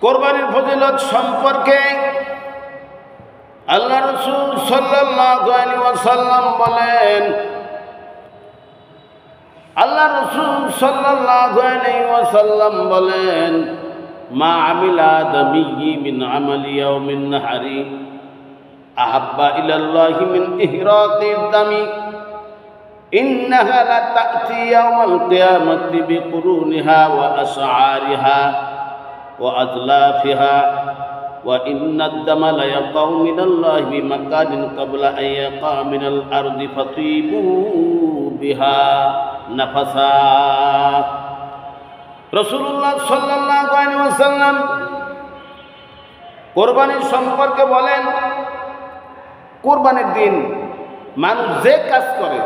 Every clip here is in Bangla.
কোরবানির ফজিলত সম্পর্কে আল্লাহ রাসূল সাল্লাল্লাহু আলাইহি ওয়াসাল্লাম বলেন, আল্লাহ রাসূল সাল্লাল্লাহু আলাইহি ওয়াসাল্লাম বলেন, মা আমিলা আদামিয়্যি মিন আমালি ইয়াউমিন নাহরি আহাব্বা ইলাল্লাহি মিন ইহরাতিদ দামি ইন্নাহা লা তা'তি ইয়াওমাল কিয়ামাতি বিকুরুনিহা ওয়া আসআরিহা ওয়া আজলাফিহা ওয়া ইন্নাদ দামা লা ইয়াকাউ মিনাল্লাহি বিমাকানিন ক্বাবলা আন ইয়াকা মিনাল আরদি ফাতিবু বিহা নাফাসা। রাসূলুল্লাহ সাল্লাল্লাহু আলাইহি ওয়াসাল্লাম কোরবানির সম্পর্কে বলেন, কোরবানির দিন মানুষ যে কাজ করে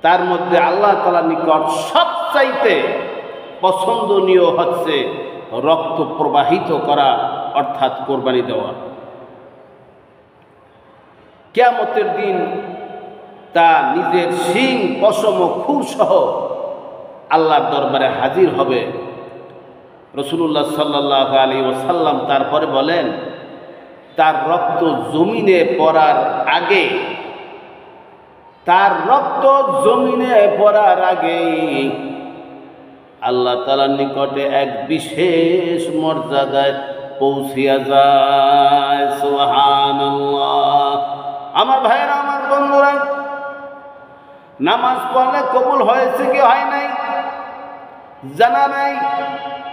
তার মধ্যে আল্লাহ তাআলার নিকট সবচাইতে পছন্দনীয় হচ্ছে রক্ত প্রবাহিত করা, অর্থাৎ কোরবানি দেওয়া। কিয়ামতের দিন তা নিজের শিং পশম ও খুর সহ আল্লাহর দরবারে হাজির হবে। রাসূলুল্লাহ সাল্লাল্লাহু আলাইহি ওয়াসাল্লাম তারপরে বলেন, তার রক্ত জমিনে পড়ার আগে, তার রক্ত জমিনে পড়ার আগে আল্লাহ তাআলার নিকটে এক বিশেষ মর্যাদায় পৌঁছিয়া যায়। সুবহানাল্লাহ। আমার ভাইয়েরা, আমার বন্ধুরা, নামাজ পড়লে কবুল হয়েছে কি হয় নাই জানা নাই,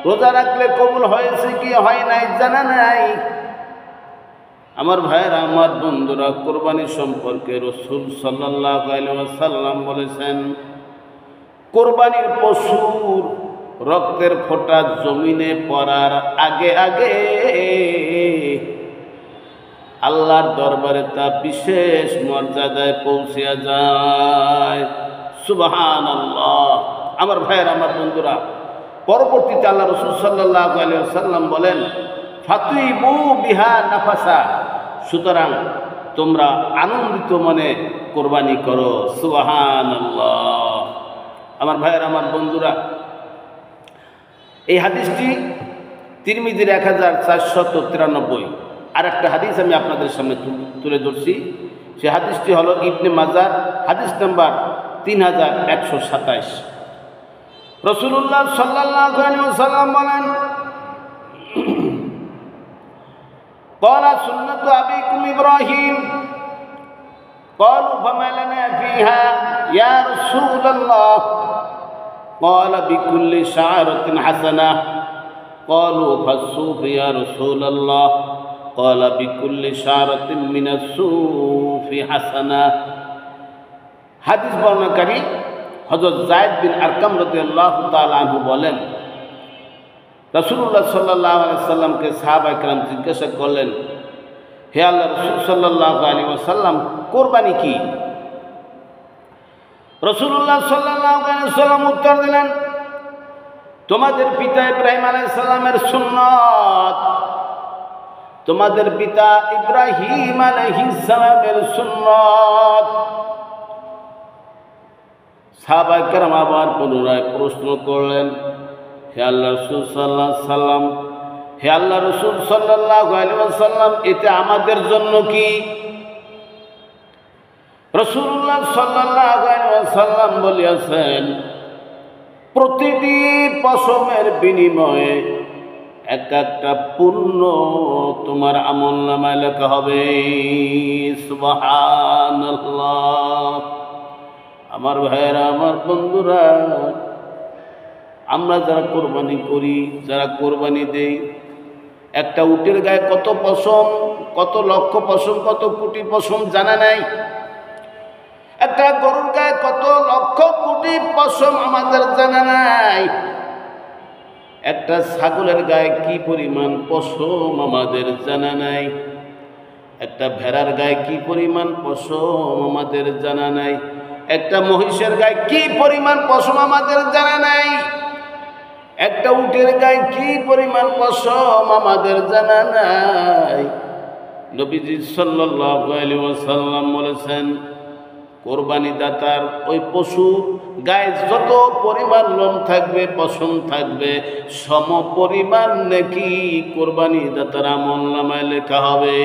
রোজা রাখলে কবুল হয়েছে কি হয় নাই জানা নাই। আমার ভাইয়েরা, আমার বন্ধুরা, কোরবানি সম্পর্কে রাসূল সাল্লাল্লাহু আলাইহি ওয়াসাল্লাম বলেছেন, কোরবানির পশুর রক্তের ফোঁটা জমিনে পড়ার আগে আগে আল্লাহর দরবারে তা বিশেষ মর্যাদায় পৌঁছিয়া যায়। সুবহানাল্লাহ। আমার ভাইয়েরা, আমার বন্ধুরা, পরবর্তীতে আল্লাহ রাসূল সাল্লাল্লাহু আলাইহি ওয়াসাল্লাম বলেন, ফাতিবু বিহা নাফাসা, সুতরাং তোমরা আনন্দিত মনে কোরবানি করো। সুবহানাল্লাহ। আমার ভাইয়েরা, আমার বন্ধুরা, এই হাদিসটি তিরমিজির 1493। আর একটা হাদিস আমি আপনাদের সামনে তুলে ধরছি। সে হাদিসটি হলো ইবনে মাজার হাদিস নাম্বার 3127। রাসূলুল্লাহ সাল্লাল্লাহু আলাইহি ওয়াসাল্লাম বলেন, ক্বালা সুন্নাতু আবিকুম ইব্রাহিম ক্বালু ফামা লানা ফিহা ইয়া রাসূলাল্লাহ ক্বালা বিকুল্লি শা'রাতিন হাসানাহ ক্বালু ফাস-সুফ ইয়া রাসূলাল্লাহ ক্বালা বিকুল্লি শা'রাতিন মিনাস-সুফি হাসানাহ। হাদিস বর্ণনাকারী হযরত যায়েদ বিন আরকাম রাদিয়াল্লাহু তাআলা আনহু বলেন, রাসূলুল্লাহ সাল্লাল্লাহু আলাইহি ওয়াসাল্লামকে সাহাবায়ে কেরাম জিজ্ঞাসা করলেন, হে আল্লাহর রাসূল সাল্লাল্লাহু আলাইহি ওয়াসাল্লাম, কোরবানি কি? রাসূলুল্লাহ সাল্লাল্লাহু আলাইহি ওয়াসাল্লাম উত্তর দিলেন, তোমাদের পিতা ইব্রাহিম আলাইহিস সালামের সুন্নাত, তোমাদের পিতা ইব্রাহিম আলাইহিস সালামের সুন্নাত। সাহাবায়ে কেরাম আবার পুনরায় প্রশ্ন করলেন, হে আল্লাহ রাসূল সাল্লাল্লাহু আলাইহি ওয়াসাল্লাম, হে আল্লাহ রাসূল সাল্লাল্লাহু আলাইহি ওয়াসাল্লাম, এতে আমাদের জন্য কি? রাসূলুল্লাহ সাল্লাল্লাহু আলাইহি ওয়াসাল্লাম বলিয়াছেন, প্রতিটি পশমের বিনিময়ে এক একটা পুণ্য তোমার আমলনামায় লেখা হবে। সুবহানাল্লাহ। আমার ভাইয়েরা, আমার বন্ধুরা, আমরা যারা কোরবানি করি, যারা কোরবানি দেই, একটা উটের গায়ে কত পশম, কত লক্ষ পশম, কত কোটি পশম জানা নাই। একটা গরুর গায়ে কত লক্ষ কোটি পশম আমাদের জানা নাই। একটা ছাগলের গায়ে কি পরিমাণ পশম আমাদের জানা নাই। একটা ভেড়ার গায়ে কি পরিমাণ পশম আমাদের জানা নাই। একটা মহিষের গায়ে কি পরিমাণ পশম আমাদের জানা নাই। একটা উটের গায়ে কি পরিমাণ পশম আমাদের জানা নাই। নবীজি সাল্লাল্লাহু আলাইহি ওয়াসাল্লাম বলেছেন, কোরবানি দাতার ওই পশু গায়ে যত পরিমাণ লোম থাকবে, পশম থাকবে, সম পরিমাণ নাকি কোরবানি দাতার আমলনামায় লেখা হবে।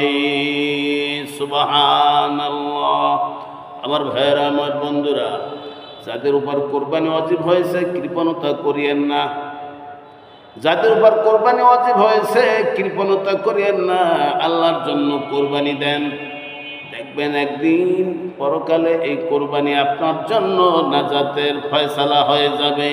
সুবহানাল্লাহ। আমার ভাইয়েরা, আমার বন্ধুরা, যাদের উপর কোরবানি ওয়াজিব হয়েছে কৃপণতা করিয়েন না। যাদের উপর কোরবানি ওয়াজিব হয়েছে কৃপণতা করিয়েন না, আল্লাহর জন্য কোরবানি দেন। দেখবেন একদিন পরকালে এই কোরবানি আপনার জন্য নাজাতের ফয়সালা হয়ে যাবে।